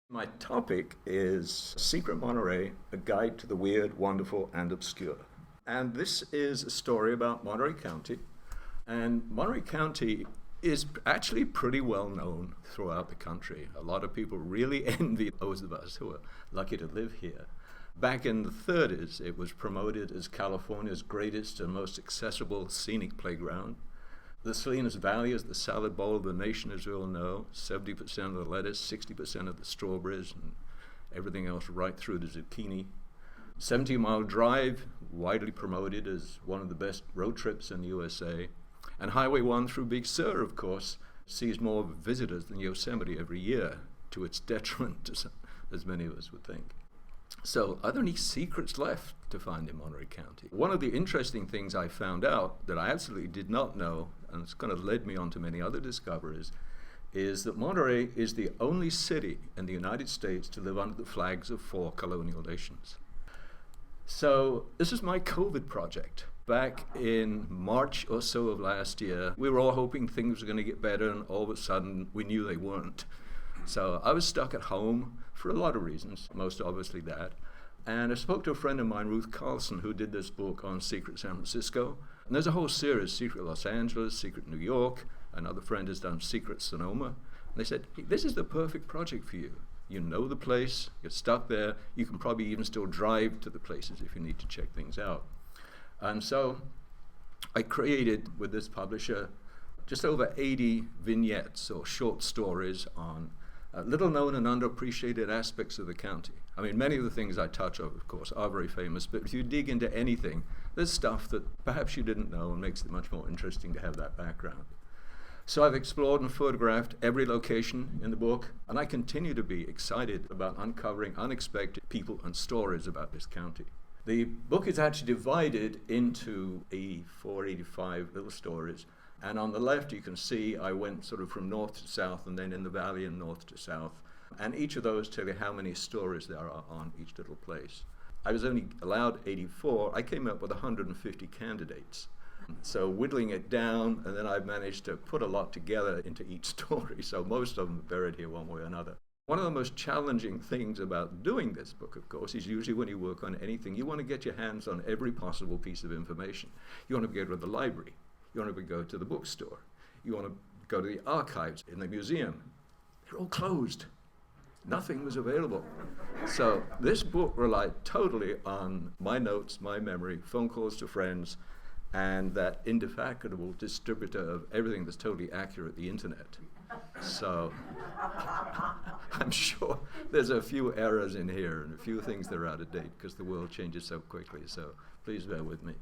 My topic is Secret Monterey, a guide to the weird, wonderful, and obscure. And this is a story about Monterey County. And Monterey County is actually pretty well known throughout the country. A lot of people really envy those of us who are lucky to live here. Back in the 30s, it was promoted as California's greatest and most accessible scenic playground. The Salinas Valley is the salad bowl of the nation, as we all know. 70% of the lettuce, 60% of the strawberries, and everything else right through the zucchini. 70-mile drive, widely promoted as one of the best road trips in the USA. And Highway 1 through Big Sur, of course, sees more visitors than Yosemite every year, to its detriment, as many of us would think. So, are there any secrets left to find in Monterey County? One of the interesting things I found out that I absolutely did not know, and it's kind of led me on to many other discoveries, is that Monterey is the only city in the United States to live under the flags of 4 colonial nations. So, this is my COVID project. Back in March or so of last year, we were all hoping things were going to get better, and all of a sudden, we knew they weren't. So I was stuck at home for a lot of reasons, most obviously that. And I spoke to a friend of mine, Ruth Carlson, who did this book on Secret San Francisco. And there's a whole series, Secret Los Angeles, Secret New York. Another friend has done Secret Sonoma. And they said, hey, this is the perfect project for you. You know the place, you're stuck there. You can probably even still drive to the places if you need to check things out. And so I created, with this publisher, just over 80 vignettes or short stories on little known and underappreciated aspects of the county. I mean, many of the things I touch on, of course, are very famous, but if you dig into anything, there's stuff that perhaps you didn't know and makes it much more interesting to have that background. So I've explored and photographed every location in the book, and I continue to be excited about uncovering unexpected people and stories about this county. The book is actually divided into 84, 85 little stories. And on the left, you can see I went sort of from north to south and then in the valley and north to south. And each of those tell you how many stories there are on each little place. I was only allowed 84. I came up with 150 candidates. So whittling it down, and then I've managed to put a lot together into each story. So most of them are buried here one way or another. One of the most challenging things about doing this book, of course, is usually when you work on anything, you want to get your hands on every possible piece of information. You want to go to the library. You want to go to the bookstore. You want to go to the archives in the museum. They're all closed. Nothing was available. So this book relied totally on my notes, my memory, phone calls to friends, and that indefatigable distributor of everything that's totally accurate, the internet. So I'm sure there's a few errors in here and a few things that are out of date because the world changes so quickly. So please bear with me.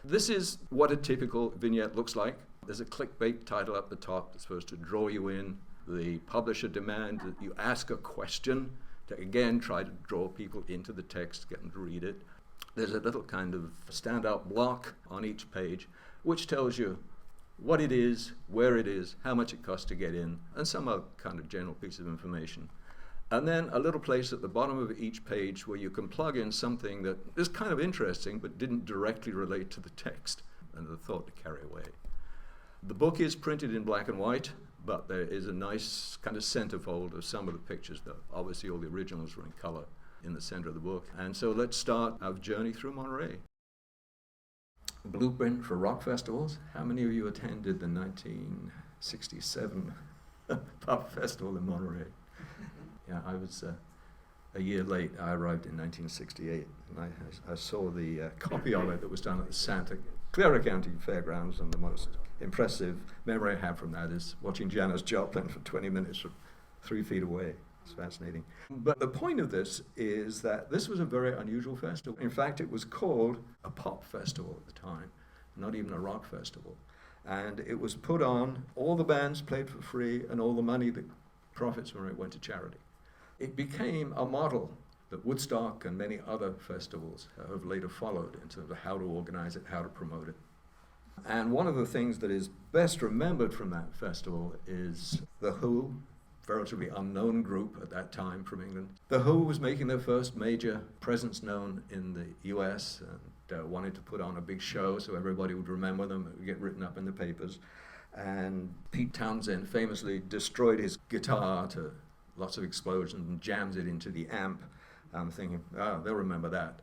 This is what a typical vignette looks like. There's a clickbait title up the top that's supposed to draw you in. The publisher demands that you ask a question to, again, try to draw people into the text, get them to read it. There's a little kind of standout block on each page, which tells you what it is, where it is, how much it costs to get in, and some other kind of general piece of information. And then a little place at the bottom of each page where you can plug in something that is kind of interesting but didn't directly relate to the text and the thought to carry away. The book is printed in black and white, but there is a nice kind of centerfold of some of the pictures, though obviously all the originals were in color in the center of the book. And so let's start our journey through Monterey. Blueprint for rock festivals. How many of you attended the 1967 pop festival in Monterey? Yeah, I was a year late. I arrived in 1968, and I saw the copy of it that was done at the Santa Clara County Fairgrounds, and the most impressive memory I have from that is watching Janis Joplin for 20 minutes from 3 feet away. It's fascinating. But the point of this is that this was a very unusual festival. In fact, it was called a pop festival at the time, not even a rock festival. And it was put on, all the bands played for free, and all the money, the profits from it went to charity. It became a model that Woodstock and many other festivals have later followed in terms of how to organize it, how to promote it. And one of the things that is best remembered from that festival is The Who, relatively unknown group at that time from England. The Who was making their first major presence known in the US and wanted to put on a big show so everybody would remember them, it would get written up in the papers. And Pete Townsend famously destroyed his guitar to lots of explosions, and jams it into the amp. I'm thinking, oh, they'll remember that.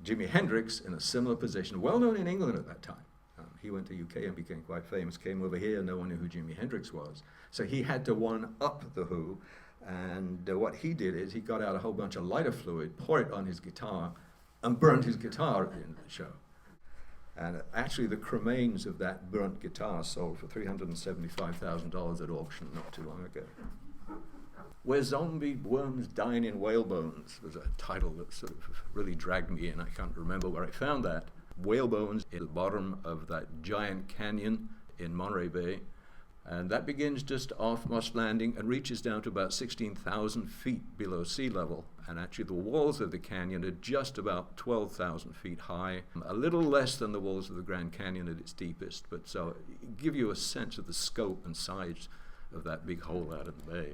Jimi Hendrix, in a similar position, well known in England at that time. He went to UK and became quite famous, came over here, no one knew who Jimi Hendrix was. So he had to one-up the Who, and what he did is he got out a whole bunch of lighter fluid, poured it on his guitar, and burned his guitar at the end of the show. And actually the cremains of that burnt guitar sold for $375,000 at auction not too long ago. Where Zombie Worms Dine in Whalebones was a title that sort of really dragged me in. I can't remember where I found that. Whalebones is the bottom of that giant canyon in Monterey Bay. And that begins just off Moss Landing and reaches down to about 16,000 feet below sea level. And actually the walls of the canyon are just about 12,000 feet high, a little less than the walls of the Grand Canyon at its deepest, but so give you a sense of the scope and size of that big hole out of the bay.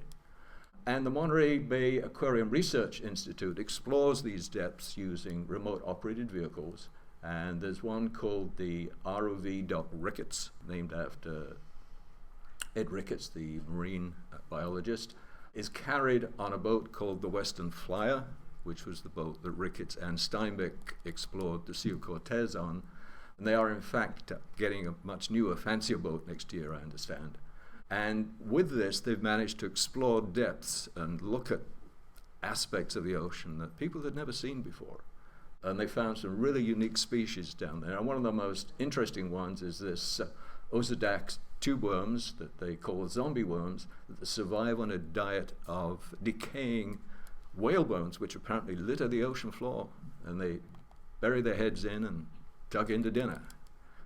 And the Monterey Bay Aquarium Research Institute explores these depths using remote operated vehicles. And there's one called the ROV Doc Ricketts, named after Ed Ricketts, the marine biologist, is carried on a boat called the Western Flyer, which was the boat that Ricketts and Steinbeck explored the Sea of Cortez on. And they are, in fact, getting a much newer, fancier boat next year, I understand. And with this, they've managed to explore depths and look at aspects of the ocean that people had never seen before. And they found some really unique species down there. And one of the most interesting ones is this Osedax tube worms that they call zombie worms that survive on a diet of decaying whale bones, which apparently litter the ocean floor. And they bury their heads in and tuck into dinner.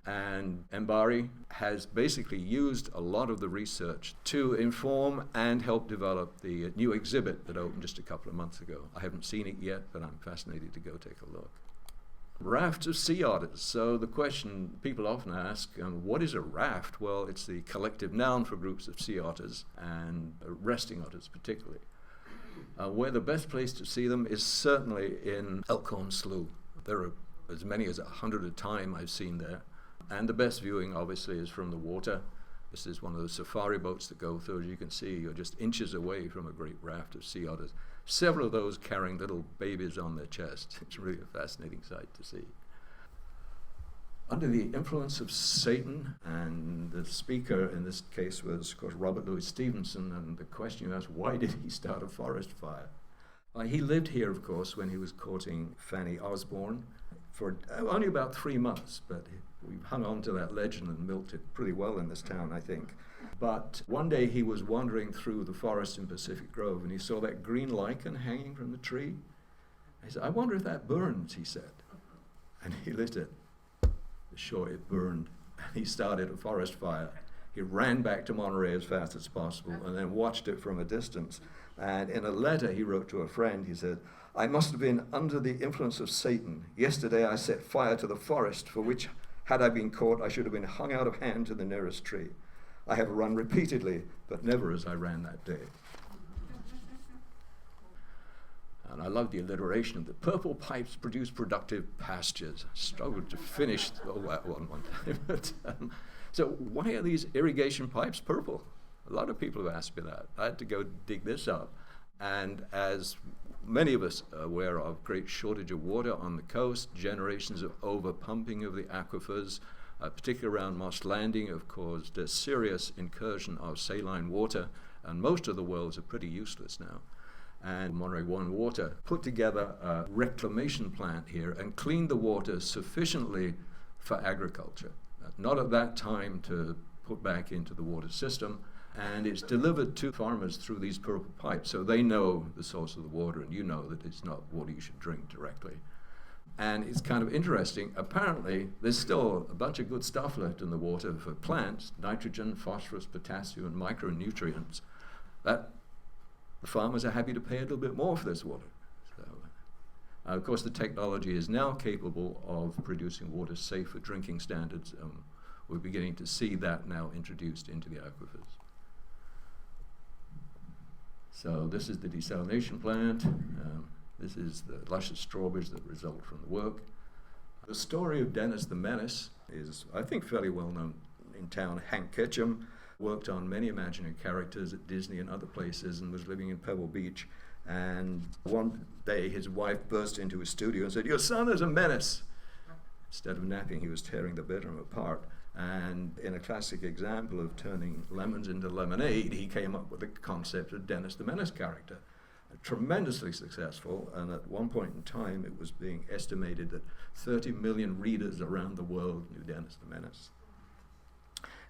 And Mbari has basically used a lot of the research to inform and help develop the new exhibit that opened just a couple of months ago. I haven't seen it yet, but I'm fascinated to go take a look. Rafts of sea otters. So the question people often ask, what is a raft? Well, it's the collective noun for groups of sea otters and resting otters particularly. Where the best place to see them is certainly in Elkhorn Slough. There are as many as 100 a time I've seen there. And the best viewing, obviously, is from the water. This is one of those safari boats that go through. As you can see, you're just inches away from a great raft of sea otters. Several of those carrying little babies on their chest. It's really a fascinating sight to see. Under the influence of Satan, and the speaker in this case was, of course, Robert Louis Stevenson, and the question you asked, why did he start a forest fire? He lived here, of course, when he was courting Fanny Osborne for only about 3 months, but we've hung on to that legend and milked it pretty well in this town, I think. But one day he was wandering through the forest in Pacific Grove, and he saw that green lichen hanging from the tree. He said, I wonder if that burns, he said. And he lit it. Sure, it burned. And he started a forest fire. He ran back to Monterey as fast as possible and then watched it from a distance. And in a letter he wrote to a friend, he said, I must have been under the influence of Satan. Yesterday I set fire to the forest, for which, had I been caught, I should have been hung out of hand to the nearest tree. I have run repeatedly, but never as I ran that day. And I love the alliteration. The purple pipes produce productive pastures. Struggled to finish that one time. But, so why are these irrigation pipes purple? A lot of people have asked me that. I had to go dig this up. And as many of us are aware of, great shortage of water on the coast, generations of over-pumping of the aquifers, particularly around Moss Landing, have caused a serious incursion of saline water, and most of the wells are pretty useless now. And Monterey One Water put together a reclamation plant here and cleaned the water sufficiently for agriculture. Not at that time to put back into the water system, and it's delivered to farmers through these purple pipes, so they know the source of the water, and you know that it's not water you should drink directly. And it's kind of interesting. Apparently, there's still a bunch of good stuff left in the water for plants, nitrogen, phosphorus, potassium, and micronutrients, that the farmers are happy to pay a little bit more for this water. So, of course, the technology is now capable of producing water safe for drinking standards. We're beginning to see that now introduced into the aquifers. So this is the desalination plant. This is the luscious strawberries that result from the work. The story of Dennis the Menace is, I think, fairly well known in town. Hank Ketchum worked on many imaginary characters at Disney and other places, and was living in Pebble Beach. And one day his wife burst into his studio and said, "Your son is a menace." Instead of napping, he was tearing the bedroom apart. And in a classic example of turning lemons into lemonade, he came up with the concept of Dennis the Menace character. Tremendously successful, and at one point in time it was being estimated that 30 million readers around the world knew Dennis the Menace.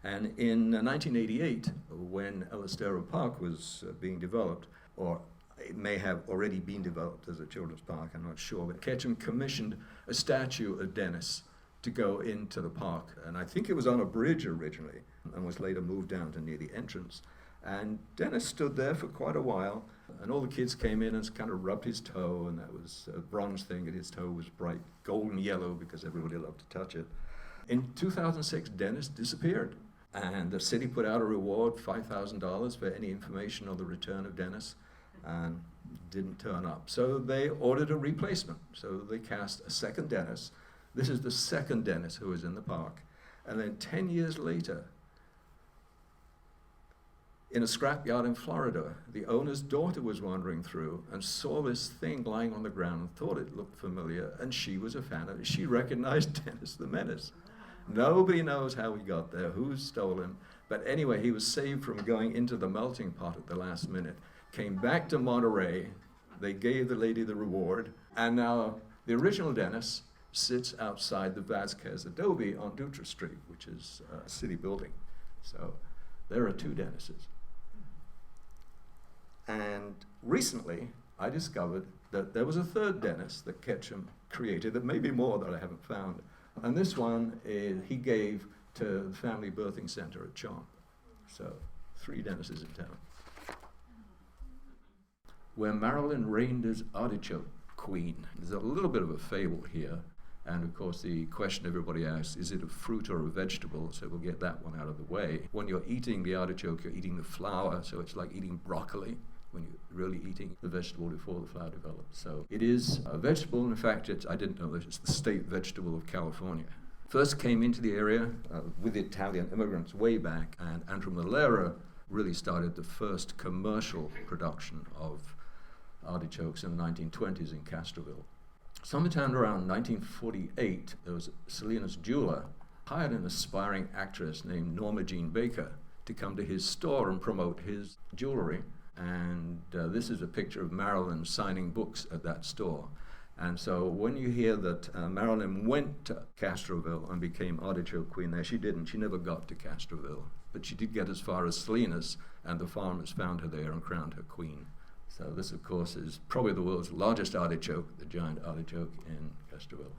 And in 1988, when El Estero Park was being developed, or it may have already been developed as a children's park, I'm not sure, but Ketchum commissioned a statue of Dennis to go into the park. And I think it was on a bridge originally, and was later moved down to near the entrance. And Dennis stood there for quite a while, and all the kids came in and kind of rubbed his toe, and that was a bronze thing, and his toe was bright golden yellow because everybody loved to touch it. In 2006, Dennis disappeared, and the city put out a reward, $5,000 for any information on the return of Dennis, and didn't turn up. So they ordered a replacement. So they cast a second Dennis. This is the second Dennis who was in the park. And then 10 years later, in a scrapyard in Florida, the owner's daughter was wandering through and saw this thing lying on the ground and thought it looked familiar, and she was a fan of it. She recognized Dennis the Menace. Nobody knows how he got there, who stole him, but anyway, he was saved from going into the melting pot at the last minute. Came back to Monterey, they gave the lady the reward, and now the original Dennis sits outside the Vasquez Adobe on Dutra Street, which is a city building. So there are two Dennises. And recently, I discovered that there was a third Dennis that Ketchum created, that may be more that I haven't found. And this one he gave to the Family Birthing Center at Chomp. So 3 Dennises in town. Where Marilyn reigned as artichoke queen. There's a little bit of a fable here. And of course, the question everybody asks, is it a fruit or a vegetable? So we'll get that one out of the way. When you're eating the artichoke, you're eating the flower, so it's like eating broccoli when you're really eating the vegetable before the flower develops. So it is a vegetable. In fact, I didn't know this, it's the state vegetable of California. First came into the area with Italian immigrants way back, and Andrew Malera really started the first commercial production of artichokes in the 1920s in Castroville. Sometime around 1948, there was Salinas jeweler hired an aspiring actress named Norma Jean Baker to come to his store and promote his jewelry. And this is a picture of Marilyn signing books at that store. And so when you hear that Marilyn went to Castroville and became artichoke queen there, she didn't. She never got to Castroville. But she did get as far as Salinas, and the farmers found her there and crowned her queen. So this, of course, is probably the world's largest artichoke, the giant artichoke in Castroville.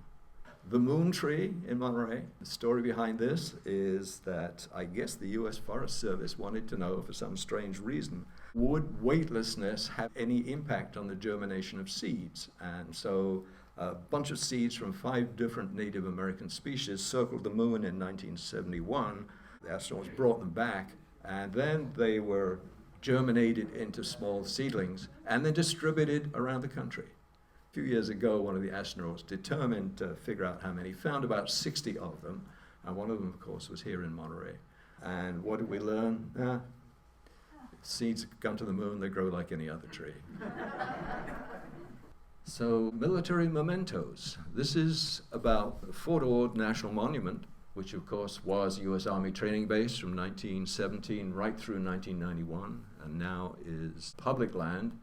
The moon tree in Monterey. The story behind this is that I guess the U.S. Forest Service wanted to know, for some strange reason, would weightlessness have any impact on the germination of seeds? And so a bunch of seeds from 5 different Native American species circled the moon in 1971. The astronauts brought them back, and then they were germinated into small seedlings and then distributed around the country. A few years ago, one of the astronauts determined to figure out how many, found about 60 of them, and one of them, of course, was here in Monterey. And what did we learn? Seeds come to the moon, they grow like any other tree. So, military mementos. This is about Fort Ord National Monument, which of course was U.S. Army training base from 1917 right through 1991, and now is public land,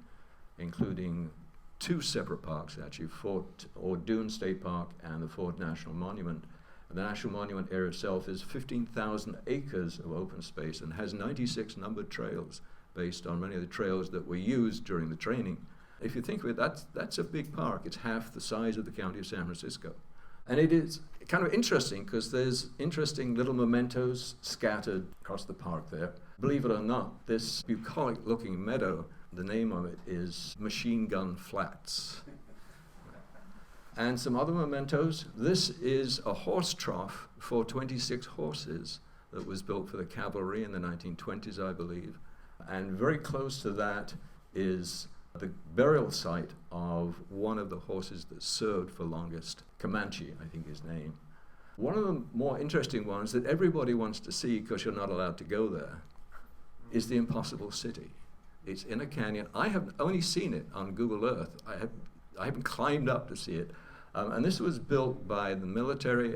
including 2 separate parks actually, Fort Ord Dune State Park and the Fort National Monument. And the National Monument area itself is 15,000 acres of open space and has 96 numbered trails based on many of the trails that were used during the training. If you think of it, that's a big park. It's half the size of the county of San Francisco. And it is kind of interesting because there's interesting little mementos scattered across the park there. Believe it or not, this bucolic-looking meadow, the name of it is Machine Gun Flats. And some other mementos. This is a horse trough for 26 horses that was built for the cavalry in the 1920s, I believe. And very close to that is the burial site of one of the horses that served for longest, Comanche, I think his name. One of the more interesting ones that everybody wants to see because you're not allowed to go there is the impossible city. It's in a canyon. I have only seen it on Google Earth. I haven't climbed up to see it. And this was built by the military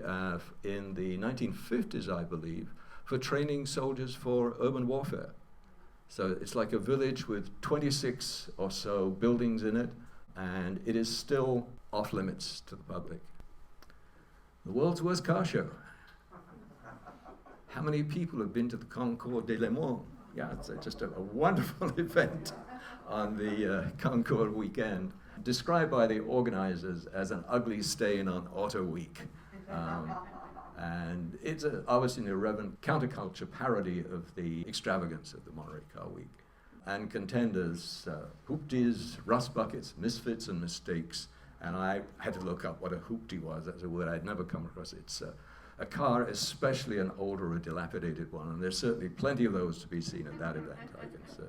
in the 1950s, I believe, for training soldiers for urban warfare. So it's like a village with 26 or so buildings in it, and it is still off limits to the public. The world's worst car show. How many people have been to the Concours de Le Mans? Yeah, it's just a wonderful event on the Concours weekend, described by the organizers as an ugly stain on Auto Week. And it's obviously an irreverent counterculture parody of the extravagance of the Monterey Car Week. And contenders, hoopties, rust buckets, misfits, and mistakes. And I had to look up what a hoopty was. That's a word I'd never come across. It's a car, especially an older or dilapidated one. And there's certainly plenty of those to be seen at that event, I can say.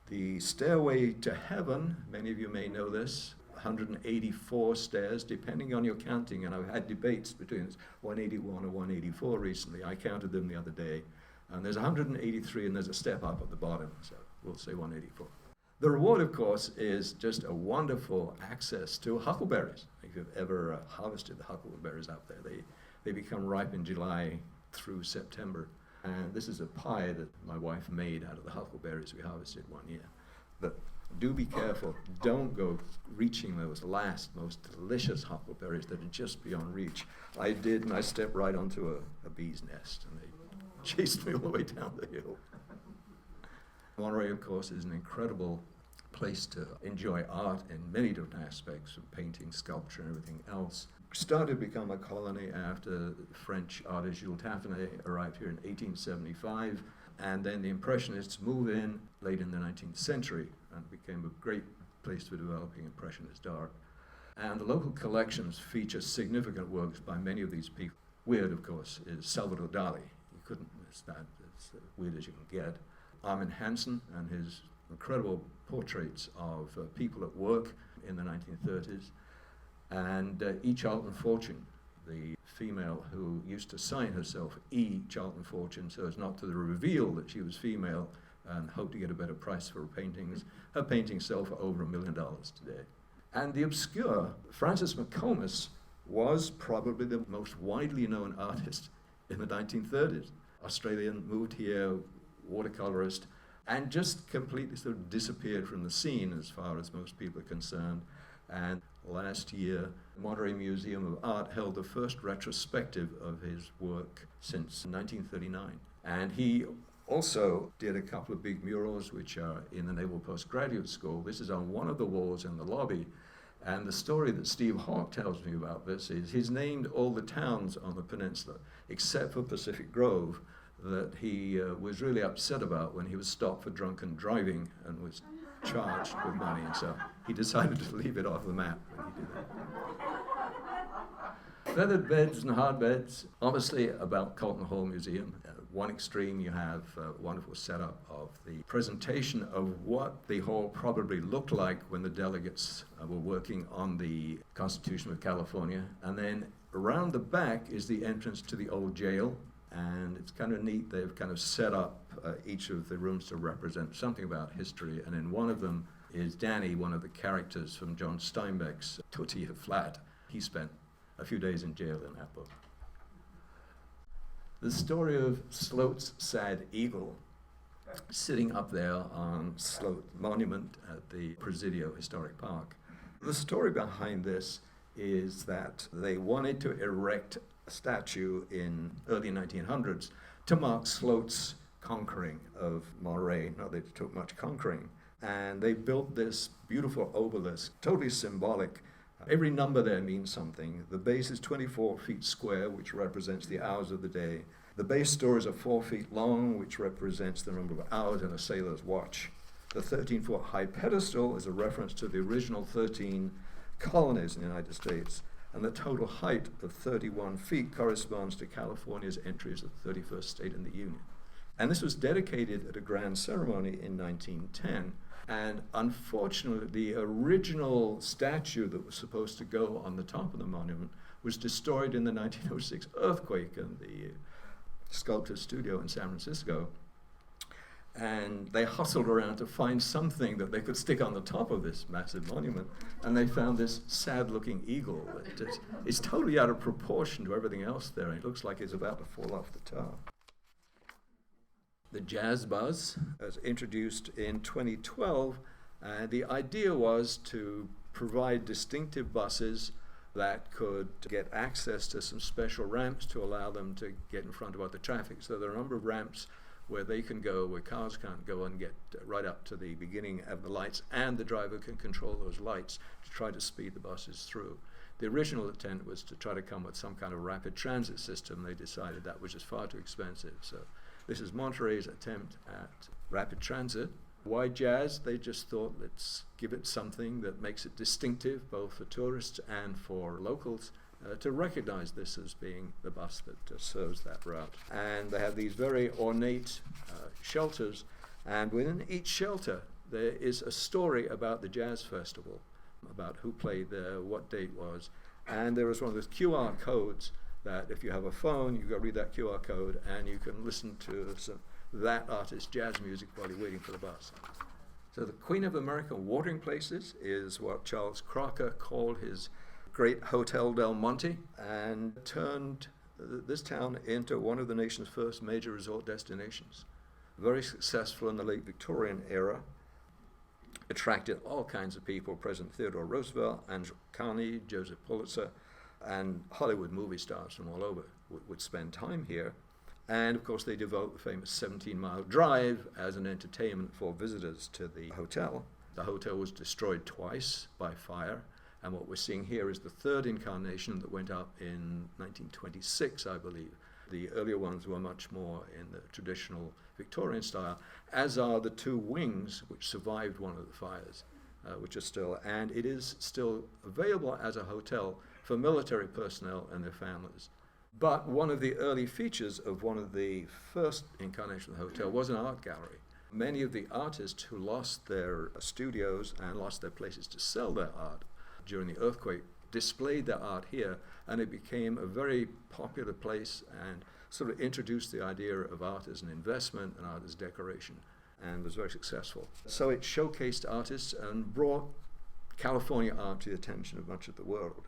The Stairway to Heaven, many of you may know this, 184 stairs, depending on your counting, and I've had debates between 181 or 184 recently. I counted them the other day, and there's 183, and there's a step up at the bottom, so we'll say 184. The reward, of course, is just a wonderful access to huckleberries. If you've ever harvested the huckleberries out there, they become ripe in July through September, and this is a pie that my wife made out of the huckleberries we harvested one year. But do be careful. Don't go reaching those last, most delicious huckleberries that are just beyond reach. I did, and I stepped right onto a bee's nest, and they chased me all the way down the hill. Monterey, of course, is an incredible place to enjoy art in many different aspects, from painting, sculpture, and everything else. Started to become a colony after French artist Jules Taffenet arrived here in 1875. And then the Impressionists moved in late in the 19th century and became a great place for developing Impressionist art. And the local collections feature significant works by many of these people. Weird, of course, is Salvador Dali. You couldn't miss that. It's as weird as you can get. Armin Hansen and his incredible portraits of people at work in the 1930s. And E. Charlton Fortune, the female who used to sign herself E. Charlton Fortune so as not to reveal that she was female and hoped to get a better price for her paintings. Her paintings sell for over $1 million today. And the obscure Francis McComas was probably the most widely known artist in the 1930s. Australian, moved here, watercolorist, and just completely sort of disappeared from the scene as far as most people are concerned. And last year, the Monterey Museum of Art held the first retrospective of his work since 1939. And he also did a couple of big murals which are in the Naval Postgraduate School. This is on one of the walls in the lobby. And the story that Steve Hawke tells me about this is he's named all the towns on the peninsula, except for Pacific Grove, that he was really upset about when he was stopped for drunken driving and was charged with money, and so he decided to leave it off the map when he did that. Feathered beds and hard beds, obviously about Colton Hall Museum. One extreme you have a wonderful setup of the presentation of what the hall probably looked like when the delegates were working on the Constitution of California, and then around the back is the entrance to the old jail. And it's kind of neat, they've kind of set up each of the rooms to represent something about history, and in one of them is Danny, one of the characters from John Steinbeck's Tortilla Flat. He spent a few days in jail in that book. The story of Sloat's Sad Eagle, sitting up there on Sloat Monument at the Presidio Historic Park. The story behind this is that they wanted to erect statue in early 1900s to mark Sloat's conquering of Monterey. Not that it took much conquering. And they built this beautiful obelisk, totally symbolic. Every number there means something. The base is 24 feet square, which represents the hours of the day. The base stories are 4 feet long, which represents the number of hours in a sailor's watch. The 13-foot high pedestal is a reference to the original 13 colonies in the United States. And the total height of 31 feet corresponds to California's entry as the 31st state in the Union. And this was dedicated at a grand ceremony in 1910. And unfortunately, the original statue that was supposed to go on the top of the monument was destroyed in the 1906 earthquake in the sculptor's studio in San Francisco. And they hustled around to find something that they could stick on the top of this massive monument. And they found this sad-looking eagle that is totally out of proportion to everything else there. It looks like it's about to fall off the tower. The jazz buzz was introduced in 2012. The idea was to provide distinctive buses that could get access to some special ramps to allow them to get in front of other traffic. So there are a number of ramps where they can go, where cars can't go, and get right up to the beginning of the lights, and the driver can control those lights to try to speed the buses through. The original intent was to try to come with some kind of rapid transit system. They decided that was just far too expensive. So this is Monterey's attempt at rapid transit. Why jazz? They just thought, let's give it something that makes it distinctive, both for tourists and for locals, to recognize this as being the bus that serves that route. And they have these very ornate shelters, and within each shelter there is a story about the jazz festival, about who played there, what date was, and there is one of those QR codes that if you have a phone, you go read that QR code and you can listen to that artist's jazz music while you're waiting for the bus. So the Queen of American watering places is what Charles Crocker called his great Hotel Del Monte, and turned this town into one of the nation's first major resort destinations. Very successful in the late Victorian era, attracted all kinds of people. President Theodore Roosevelt, Andrew Carnegie, Joseph Pulitzer, and Hollywood movie stars from all over would spend time here. And of course they developed the famous 17-mile drive as an entertainment for visitors to the hotel. The hotel was destroyed twice by fire. And what we're seeing here is the third incarnation that went up in 1926, I believe. The earlier ones were much more in the traditional Victorian style, as are the two wings which survived one of the fires, which are still, and it is still available as a hotel for military personnel and their families. But one of the early features of one of the first incarnations of the hotel was an art gallery. Many of the artists who lost their studios and lost their places to sell their art during the earthquake displayed their art here, and it became a very popular place and sort of introduced the idea of art as an investment and art as decoration, and was very successful. So it showcased artists and brought California art to the attention of much of the world.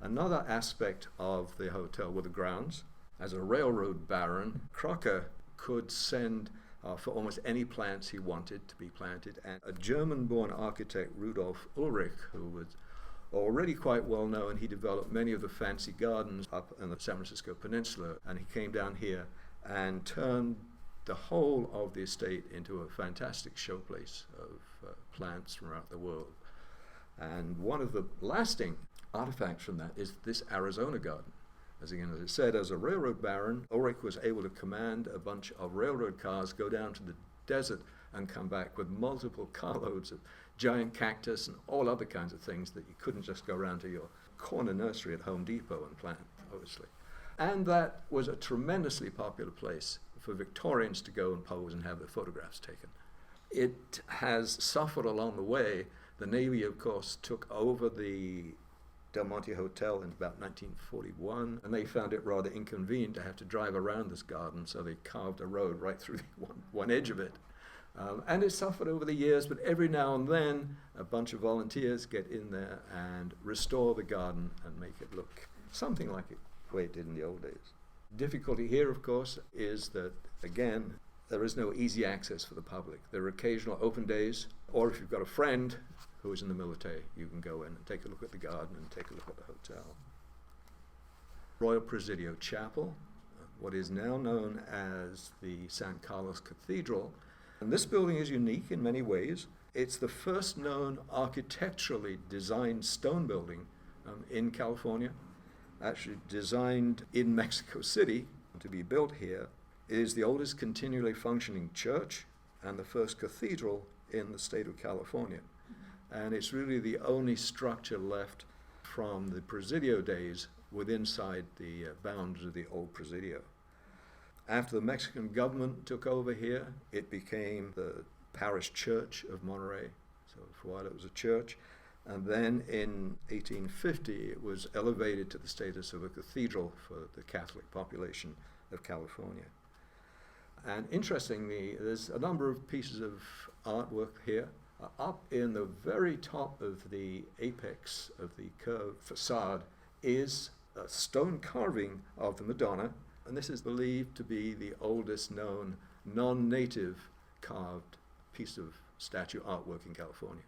Another aspect of the hotel were the grounds. As a railroad baron, Crocker could send for almost any plants he wanted to be planted, and a German-born architect, Rudolf Ulrich, who was already quite well known, he developed many of the fancy gardens up in the San Francisco Peninsula, and he came down here and turned the whole of the estate into a fantastic showplace of plants from throughout the world. And one of the lasting artifacts from that is this Arizona garden. As again, as I said, as a railroad baron, Ulrich was able to command a bunch of railroad cars, go down to the desert, and come back with multiple carloads of giant cactus and all other kinds of things that you couldn't just go around to your corner nursery at Home Depot and plant, obviously. And that was a tremendously popular place for Victorians to go and pose and have their photographs taken. It has suffered along the way. The Navy, of course, took over the Del Monte Hotel in about 1941, and they found it rather inconvenient to have to drive around this garden, so they carved a road right through one edge of it. And it suffered over the years, but every now and then a bunch of volunteers get in there and restore the garden and make it look something like the way it did in the old days. Difficulty here, of course, is that, again, there is no easy access for the public. There are occasional open days, or if you've got a friend who is in the military, you can go in and take a look at the garden and take a look at the hotel. Royal Presidio Chapel, what is now known as the San Carlos Cathedral. And this building is unique in many ways. It's the first known architecturally designed stone building in California, actually designed in Mexico City to be built here. It is the oldest continually functioning church and the first cathedral in the state of California. And it's really the only structure left from the Presidio days within the bounds of the old Presidio. After the Mexican government took over here, it became the parish church of Monterey. So for a while it was a church. And then in 1850, it was elevated to the status of a cathedral for the Catholic population of California. And interestingly, there's a number of pieces of artwork here. Up in the very top of the apex of the curved facade is a stone carving of the Madonna, and this is believed to be the oldest known non-native carved piece of statue artwork in California.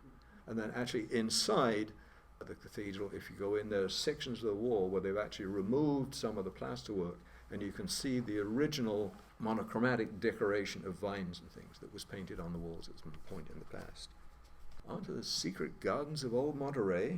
And then actually inside the cathedral, if you go in, there are sections of the wall where they've actually removed some of the plasterwork, and you can see the original monochromatic decoration of vines and things that was painted on the walls at some point in the past. Onto the secret gardens of old Monterey,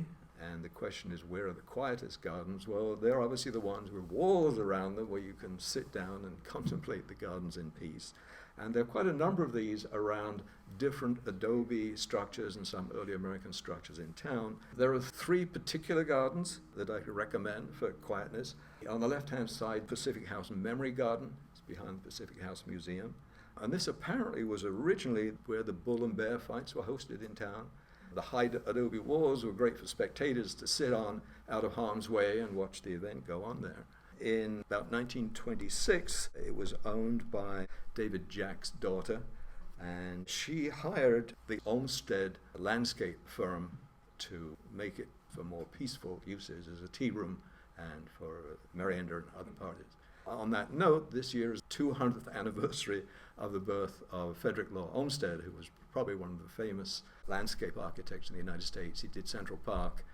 and the question is, where are the quietest gardens? Well, they're obviously the ones with walls around them where you can sit down and contemplate the gardens in peace. And there are quite a number of these around different adobe structures and some early American structures in town. There are 3 particular gardens that I could recommend for quietness. On the left-hand side, Pacific House Memory Garden. It's behind the Pacific House Museum. And this apparently was originally where the bull and bear fights were hosted in town. The high adobe walls were great for spectators to sit on out of harm's way and watch the event go on there. In about 1926, it was owned by David Jack's daughter, and she hired the Olmsted landscape firm to make it for more peaceful uses as a tea room and for merryender and other parties. On that note, this year is 200th anniversary of the birth of Frederick Law Olmsted, who was probably one of the famous landscape architects in the United States. He did Central Park.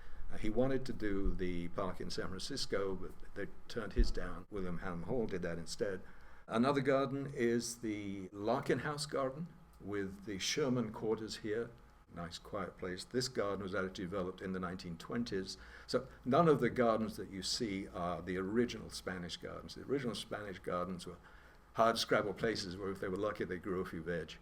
He wanted to do the park in San Francisco, but they turned his down. William Ham Hall did that instead. Another garden is the Larkin House Garden with the Sherman Quarters here. Nice, quiet place. This garden was actually developed in the 1920s. So none of the gardens that you see are the original Spanish gardens. The original Spanish gardens were hard scrabble places where if they were lucky they grew a few veg.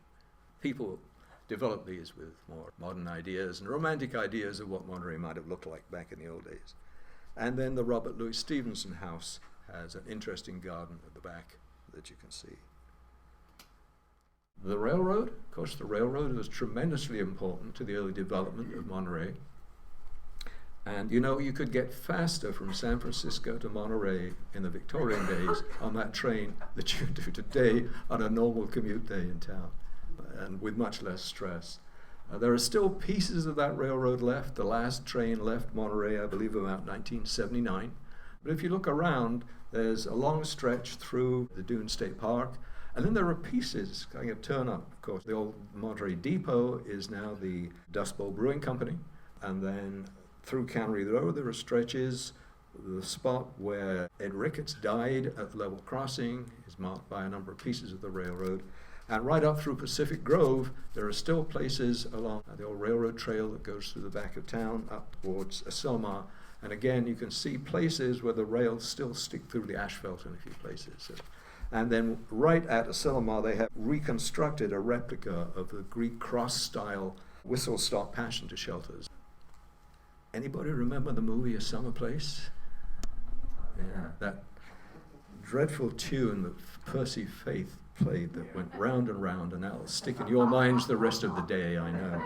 People developed these with more modern ideas and romantic ideas of what Monterey might have looked like back in the old days. And then the Robert Louis Stevenson House has an interesting garden at the back that you can see. The railroad, of course, the railroad was tremendously important to the early development of Monterey. And you know, you could get faster from San Francisco to Monterey in the Victorian days on that train that you do today on a normal commute day in town, and with much less stress. There are still pieces of that railroad left. The last train left Monterey, I believe, about 1979. But if you look around, there's a long stretch through the Dune State Park, and then there are pieces kind of turn up. Of course, the old Monterey Depot is now the Dust Bowl Brewing Company, and then through Cannery Road there are stretches. The spot where Ed Ricketts died at the level crossing is marked by a number of pieces of the railroad. And right up through Pacific Grove, there are still places along the old railroad trail that goes through the back of town up towards Asilmar. And again, you can see places where the rails still stick through the asphalt in a few places. And then right at Asilmar, they have reconstructed a replica of the Greek cross-style whistle-stop passenger shelters. Anybody remember the movie A Summer Place? Yeah, that dreadful tune that Percy Faith played that went round and round, and that'll stick in your minds the rest of the day, I know.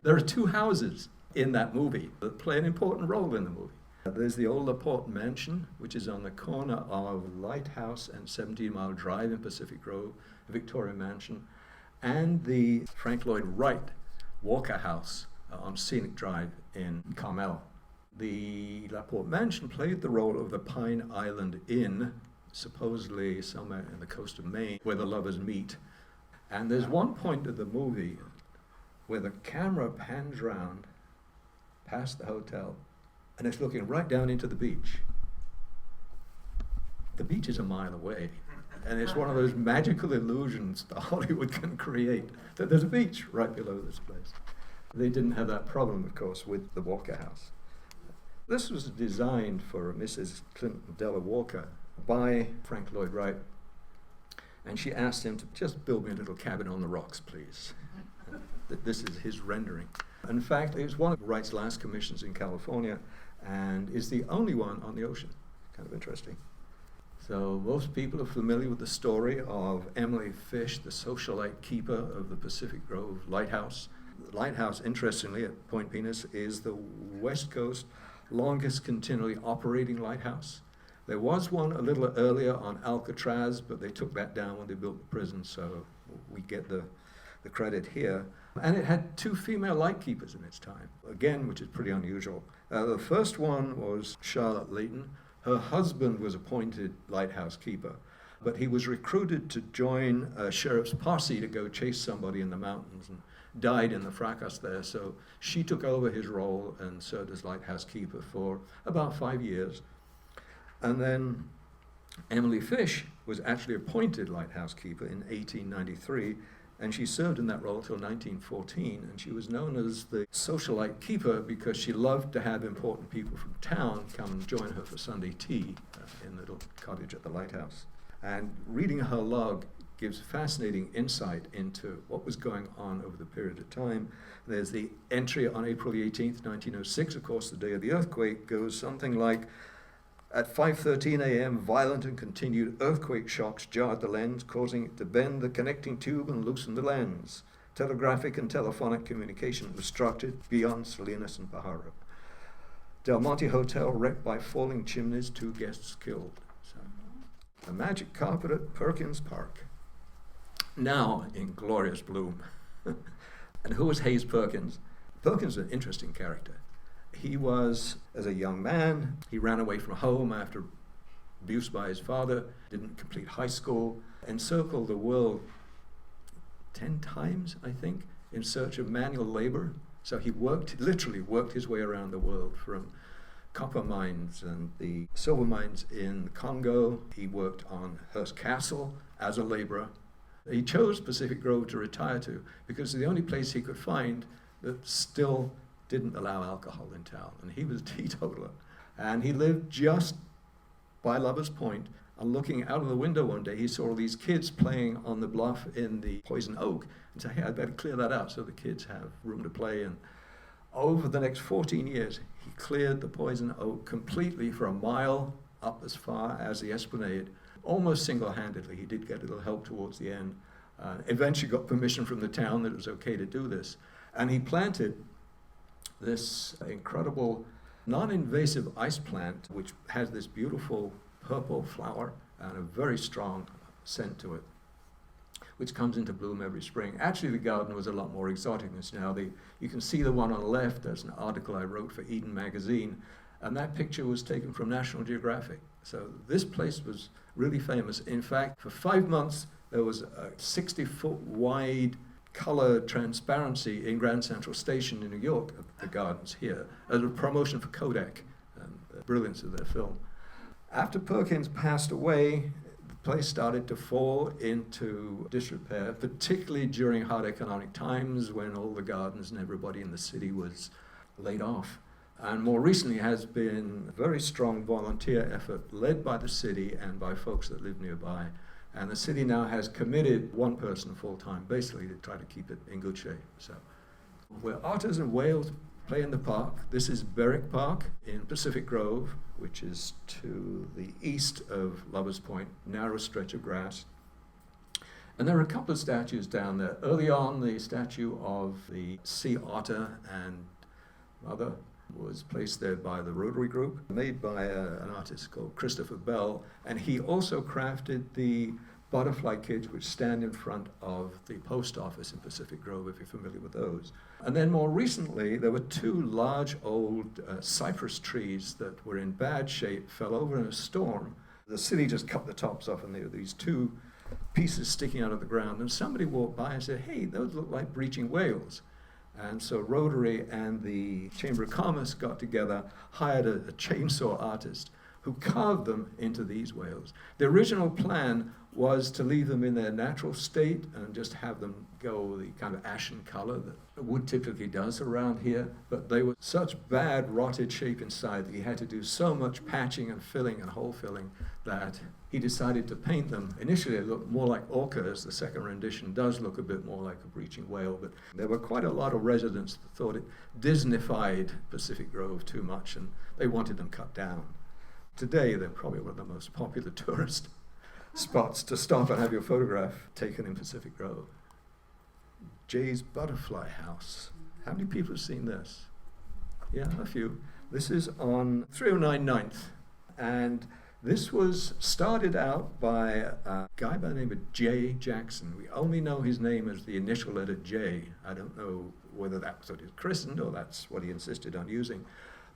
There are 2 houses in that movie that play an important role in the movie. There's the old LaPorte Mansion, which is on the corner of Lighthouse and 17 Mile Drive in Pacific Grove, a Victorian mansion, and the Frank Lloyd Wright Walker House on Scenic Drive in Carmel. The LaPorte Mansion played the role of the Pine Island Inn, supposedly somewhere in the coast of Maine, where the lovers meet. And there's one point of the movie where the camera pans round past the hotel, and it's looking right down into the beach. The beach is a mile away, and it's one of those magical illusions that Hollywood can create, that there's a beach right below this place. They didn't have that problem, of course, with the Walker House. This was designed for Mrs. Clinton Della Walker by Frank Lloyd Wright, and she asked him to just build me a little cabin on the rocks, please. This is his rendering. In fact, it was one of Wright's last commissions in California, and is the only one on the ocean. Kind of interesting. So most people are familiar with the story of Emily Fish, the socialite keeper of the Pacific Grove Lighthouse. The lighthouse, interestingly, at Point Venus, is the West Coast longest continually operating lighthouse. There was one a little earlier on Alcatraz, but they took that down when they built the prison, so we get the credit here. And it had 2 female lightkeepers in its time, again, which is pretty unusual. The first one was Charlotte Layton. Her husband was appointed lighthouse keeper, but he was recruited to join a sheriff's posse to go chase somebody in the mountains and died in the fracas there. So she took over his role and served as lighthouse keeper for about 5 years. And then Emily Fish was actually appointed lighthouse keeper in 1893, and she served in that role until 1914, and she was known as the socialite keeper because she loved to have important people from town come and join her for Sunday tea in the little cottage at the lighthouse. And reading her log gives fascinating insight into what was going on over the period of time. There's the entry on April the 18th, 1906, of course, the day of the earthquake, goes something like, at 5:13 a.m., violent and continued earthquake shocks jarred the lens, causing it to bend the connecting tube and loosen the lens. Telegraphic and telephonic communication obstructed beyond Salinas and Pajaro. Del Monte Hotel wrecked by falling chimneys, 2 guests killed. So, the magic carpet at Perkins Park, now in glorious bloom. And who was Hayes Perkins? Perkins was an interesting character. He was, as a young man, he ran away from home after abuse by his father, didn't complete high school, encircled the world 10 times, I think, in search of manual labor. So he literally worked his way around the world, from copper mines and the silver mines in Congo. He worked on Hearst Castle as a laborer. He chose Pacific Grove to retire to because it's the only place he could find that still didn't allow alcohol in town, and he was a teetotaler. And he lived just by Lover's Point, and looking out of the window one day, he saw all these kids playing on the bluff in the Poison Oak, and said, hey, I'd better clear that out so the kids have room to play. And over the next 14 years, he cleared the Poison Oak completely for a mile up as far as the Esplanade, almost single-handedly. He did get a little help towards the end. Eventually got permission from the town that it was okay to do this. And he planted this incredible non-invasive ice plant, which has this beautiful purple flower and a very strong scent to it, which comes into bloom every spring. Actually, the garden was a lot more exotic than this now. You can see the one on the left. There's an article I wrote for Eden magazine, and that picture was taken from National Geographic. So this place was really famous. In fact, for 5 months, there was a 60-foot wide color transparency in Grand Central Station in New York, of the gardens here, as a promotion for Kodak and the brilliance of their film. After Perkins passed away, the place started to fall into disrepair, particularly during hard economic times when all the gardens and everybody in the city was laid off. And more recently has been a very strong volunteer effort led by the city and by folks that live nearby. And the city now has committed one person full-time, basically, to try to keep it in good shape. So, where otters and whales play in the park, this is Berwick Park in Pacific Grove, which is to the east of Lover's Point, narrow stretch of grass. And there are a couple of statues down there. Early on, the statue of the sea otter and mother was placed there by the Rotary Group, made by an artist called Christopher Bell, and he also crafted the butterfly cage which stand in front of the post office in Pacific Grove, if you're familiar with those. And then more recently, there were 2 large old cypress trees that were in bad shape, fell over in a storm. The city just cut the tops off, and there were these 2 pieces sticking out of the ground, and somebody walked by and said, hey, those look like breaching whales. And so Rotary and the Chamber of Commerce got together, hired a chainsaw artist who carved them into these whales. The original plan was to leave them in their natural state and just have them go the kind of ashen color that wood typically does around here, but they were such bad rotted shape inside that he had to do so much patching and filling and hole filling that he decided to paint them. Initially it looked more like orcas. The second rendition does look a bit more like a breaching whale, but there were quite a lot of residents that thought it Disneyfied Pacific Grove too much, and they wanted them cut down. Today they're probably one of the most popular tourist spots to stop and have your photograph taken in Pacific Grove. Jay's Butterfly House. How many people have seen this? Yeah, a few. This is on 309 9th, and This was started out by a guy by the name of J. Jackson. We only know his name as the initial letter J. I don't know whether that's what he was christened or that's what he insisted on using.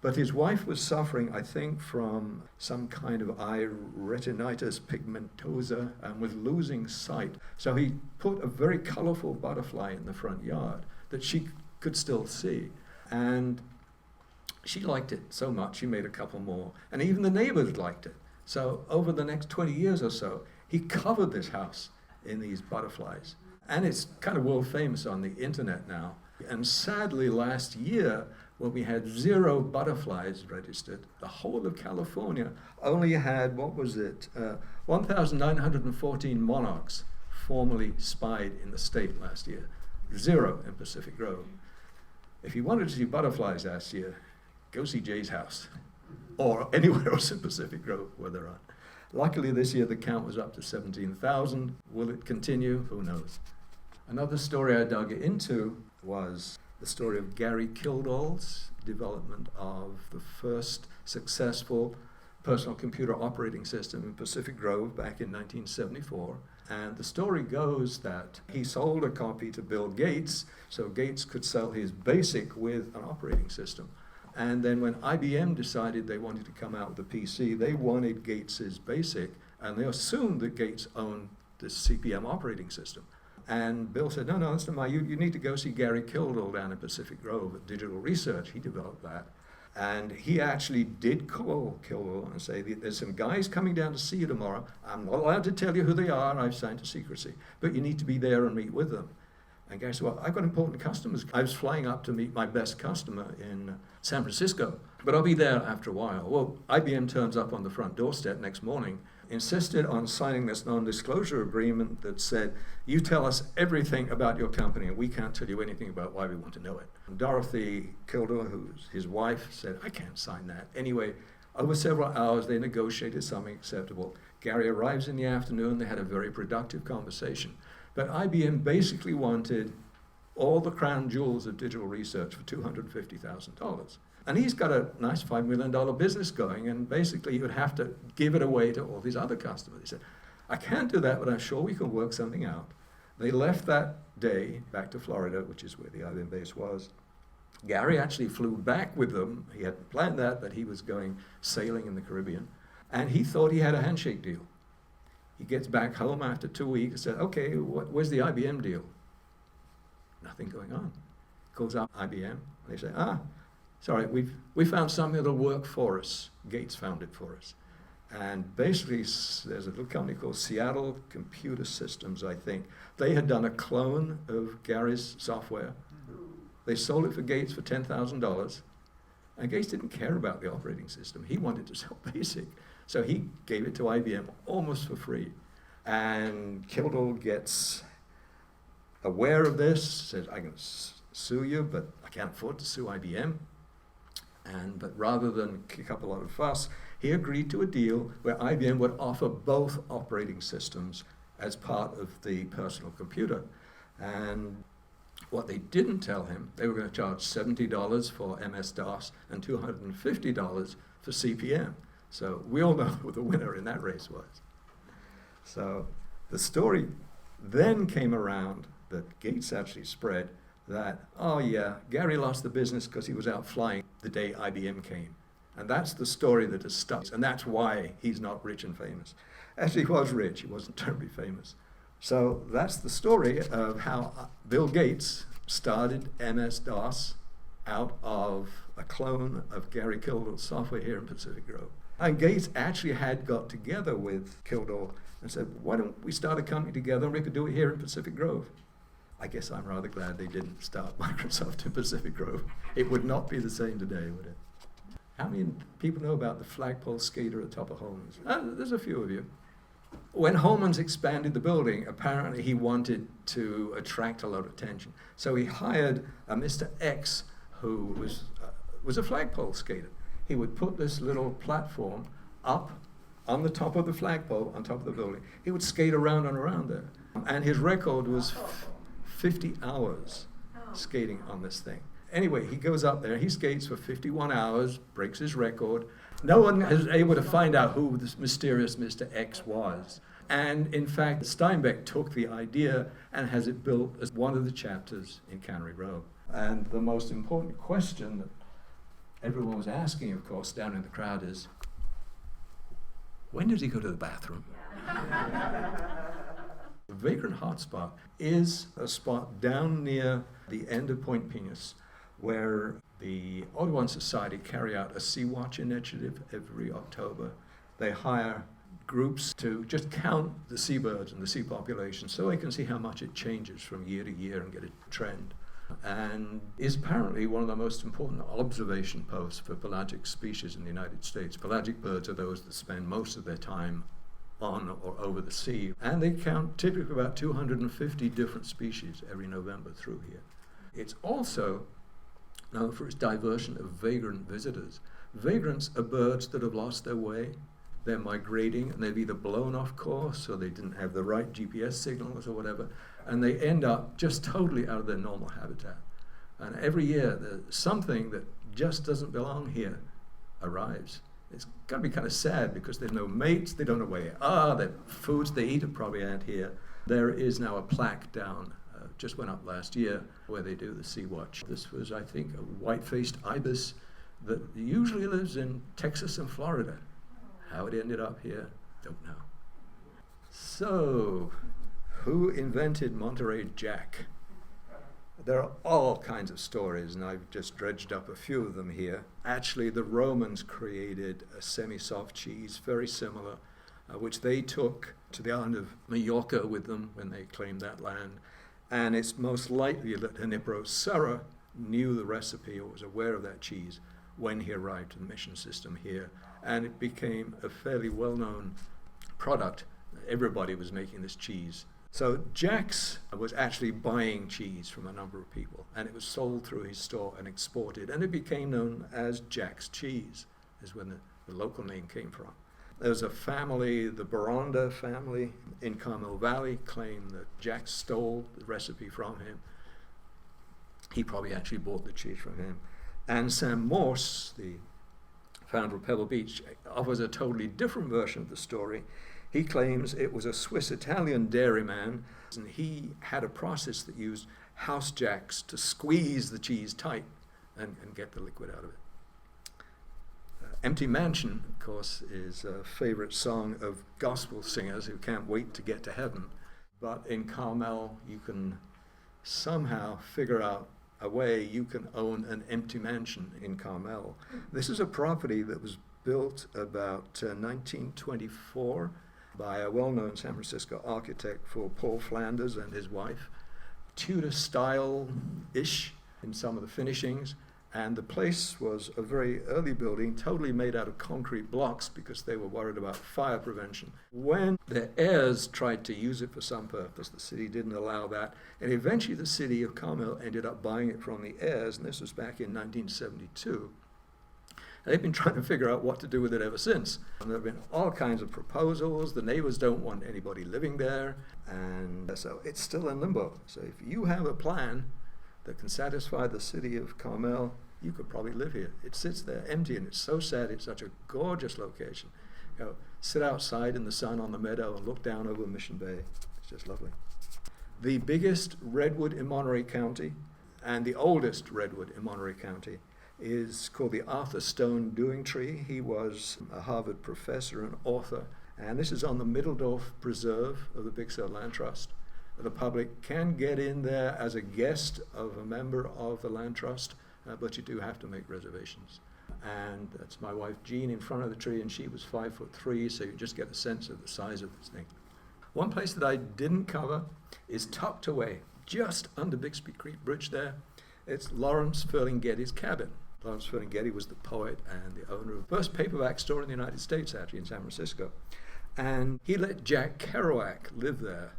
But his wife was suffering, I think, from some kind of eye retinitis pigmentosa and was losing sight. So he put a very colorful butterfly in the front yard that she could still see. And she liked it so much, she made a couple more. And even the neighbors liked it. So over the next 20 years or so, he covered this house in these butterflies. And it's kind of world famous on the internet now. And sadly, last year, when we had 0 butterflies registered, the whole of California only had, 1,914 monarchs formally spied in the state last year. 0 in Pacific Grove. If you wanted to see butterflies last year, go see Jay's house, or anywhere else in Pacific Grove where there are. Luckily this year the count was up to 17,000. Will it continue? Who knows? Another story I dug into was the story of Gary Kildall's development of the first successful personal computer operating system in Pacific Grove back in 1974. And the story goes that he sold a copy to Bill Gates, so Gates could sell his BASIC with an operating system. And then when IBM decided they wanted to come out with a PC, they wanted Gates's BASIC, and they assumed that Gates owned the CPM operating system. And Bill said, no, that's not mine. You need to go see Gary Kildall down in Pacific Grove at Digital Research. He developed that. And he actually did call Kildall and say, there's some guys coming down to see you tomorrow. I'm not allowed to tell you who they are. I've signed to secrecy. But you need to be there and meet with them. And Gary said, well, I've got important customers. I was flying up to meet my best customer in San Francisco, but I'll be there after a while. Well, IBM turns up on the front doorstep next morning, insisted on signing this non-disclosure agreement that said, you tell us everything about your company and we can't tell you anything about why we want to know it. And Dorothy Kildall, who's his wife, said, I can't sign that. Anyway, over several hours, they negotiated something acceptable. Gary arrives in the afternoon. They had a very productive conversation. But IBM basically wanted all the crown jewels of digital research for $250,000. And he's got a nice $5 million business going, and basically he would have to give it away to all these other customers. He said, I can't do that, but I'm sure we can work something out. They left that day back to Florida, which is where the IBM base was. Gary actually flew back with them. He hadn't planned that, but he was going sailing in the Caribbean. And he thought he had a handshake deal. He gets back home after 2 weeks and said, okay, where's the IBM deal? Nothing going on. Calls up IBM, and they say, sorry, we found something that'll work for us. Gates found it for us. And basically, there's a little company called Seattle Computer Systems, I think. They had done a clone of Gary's software. They sold it for Gates for $10,000. And Gates didn't care about the operating system. He wanted to sell BASIC. So he gave it to IBM almost for free. And Kildall gets aware of this, says, I can sue you, but I can't afford to sue IBM. But rather than kick up a lot of fuss, he agreed to a deal where IBM would offer both operating systems as part of the personal computer. And what they didn't tell him, they were going to charge $70 for MS-DOS and $250 for CPM. So we all know who the winner in that race was. So the story then came around that Gates actually spread that, oh yeah, Gary lost the business because he was out flying the day IBM came. And that's the story that has stuck. And that's why he's not rich and famous. Actually, he was rich. He wasn't terribly famous. So that's the story of how Bill Gates started MS-DOS out of a clone of Gary Kildall's software here in Pacific Grove. And Gates actually had got together with Kildall and said, why don't we start a company together and we could do it here in Pacific Grove? I guess I'm rather glad they didn't start Microsoft in Pacific Grove. It would not be the same today, would it? How many people know about the flagpole skater at the top of Holman's? There's a few of you. When Holman's expanded the building, apparently he wanted to attract a lot of attention. So he hired a Mr. X who was a flagpole skater. He would put this little platform up on the top of the flagpole, on top of the building. He would skate around and around there. And his record was 50 hours skating on this thing. Anyway, he goes up there, he skates for 51 hours, breaks his record, No one is able to find out who this mysterious Mr. X was. And in fact, Steinbeck took the idea and has it built as one of the chapters in Cannery Row. And the most important question that everyone was asking, of course, down in the crowd is, when did he go to the bathroom? The Vagrant Hotspot is a spot down near the end of Point Penis where the Audubon Society carry out a Sea Watch initiative every October. They hire groups to just count the seabirds and the sea population so they can see how much it changes from year to year and get a trend. And is apparently one of the most important observation posts for pelagic species in the United States. Pelagic birds are those that spend most of their time on or over the sea, and they count typically about 250 different species every November through here. It's also known for its diversion of vagrant visitors. Vagrants are birds that have lost their way. They're migrating and they've either blown off course or they didn't have the right GPS signals or whatever, and they end up just totally out of their normal habitat. And every year there's something that just doesn't belong here arrives. It's got to be kind of sad because there's no mates, they don't know where they are, the foods they eat are probably aren't here. There is now a plaque down, just went up last year, where they do the Sea Watch. This was, I think, a white-faced ibis that usually lives in Texas and Florida. How it ended up here, don't know. So, who invented Monterey Jack? There are all kinds of stories, and I've just dredged up a few of them here. Actually, the Romans created a semi-soft cheese, very similar, which they took to the island of Majorca with them when they claimed that land. And it's most likely that Junipero Serra knew the recipe or was aware of that cheese when he arrived to the mission system here. And it became a fairly well-known product. Everybody was making this cheese. So Jack's was actually buying cheese from a number of people, and it was sold through his store and exported, and it became known as Jack's Cheese, is when the local name came from. There was a family, the Baronda family in Carmel Valley, claimed that Jack stole the recipe from him. He probably actually bought the cheese from him. And Sam Morse, the founder of Pebble Beach, offers a totally different version of the story. He claims it was a Swiss-Italian dairyman, and he had a process that used house jacks to squeeze the cheese tight and get the liquid out of it. Empty Mansion, of course, is a favorite song of gospel singers who can't wait to get to heaven. But in Carmel, you can somehow figure out a way you can own an empty mansion in Carmel. This is a property that was built about 1924 by a well-known San Francisco architect for Paul Flanders and his wife. Tudor style-ish in some of the finishings. And the place was a very early building, totally made out of concrete blocks because they were worried about fire prevention. When the heirs tried to use it for some purpose, the city didn't allow that. And eventually the city of Carmel ended up buying it from the heirs, and this was back in 1972. And they've been trying to figure out what to do with it ever since. And there have been all kinds of proposals. The neighbors don't want anybody living there. And so it's still in limbo. So if you have a plan that can satisfy the city of Carmel, you could probably live here. It sits there empty, and it's so sad. It's such a gorgeous location. You know, sit outside in the sun on the meadow and look down over Mission Bay. It's just lovely. The biggest redwood in Monterey County and the oldest redwood in Monterey County is called the Arthur Stone Dewing Tree. He was a Harvard professor and author, and this is on the Middledorf Preserve of the Big Sur Land Trust. The public can get in there as a guest of a member of the Land Trust, but you do have to make reservations. And that's my wife Jean in front of the tree, and she was 5'3", so you just get a sense of the size of this thing. One place that I didn't cover is tucked away just under Bixby Creek Bridge there. It's Lawrence Ferlinghetti's cabin. Lawrence Ferlinghetti was the poet and the owner of the first paperback store in the United States, actually, in San Francisco. And he let Jack Kerouac live there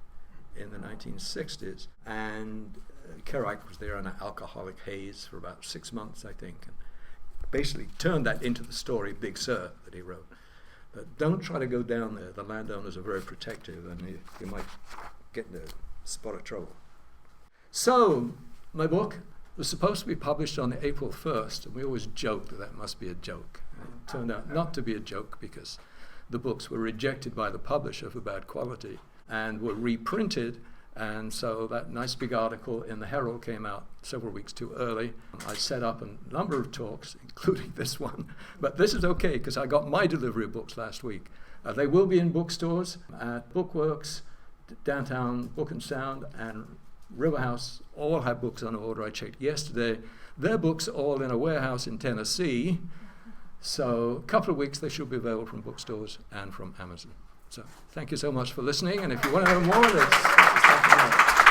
in the 1960s. And Kerouac was there on an alcoholic haze for about 6 months, I think, and basically turned that into the story Big Sur that he wrote. But don't try to go down there. The landowners are very protective, and you might get in a spot of trouble. So, my book was supposed to be published on April 1st, and we always joke that must be a joke. It turned out not to be a joke because the books were rejected by the publisher for bad quality and were reprinted. And so that nice big article in the Herald came out several weeks too early. I set up a number of talks, including this one. But this is okay because I got my delivery of books last week. They will be in bookstores at Bookworks, Downtown Book and Sound, and River House. All have books on order. I checked yesterday. Their books are all in a warehouse in Tennessee. So a couple of weeks they should be available from bookstores and from Amazon. So thank you so much for listening. And if you want to know more, let's talk about it.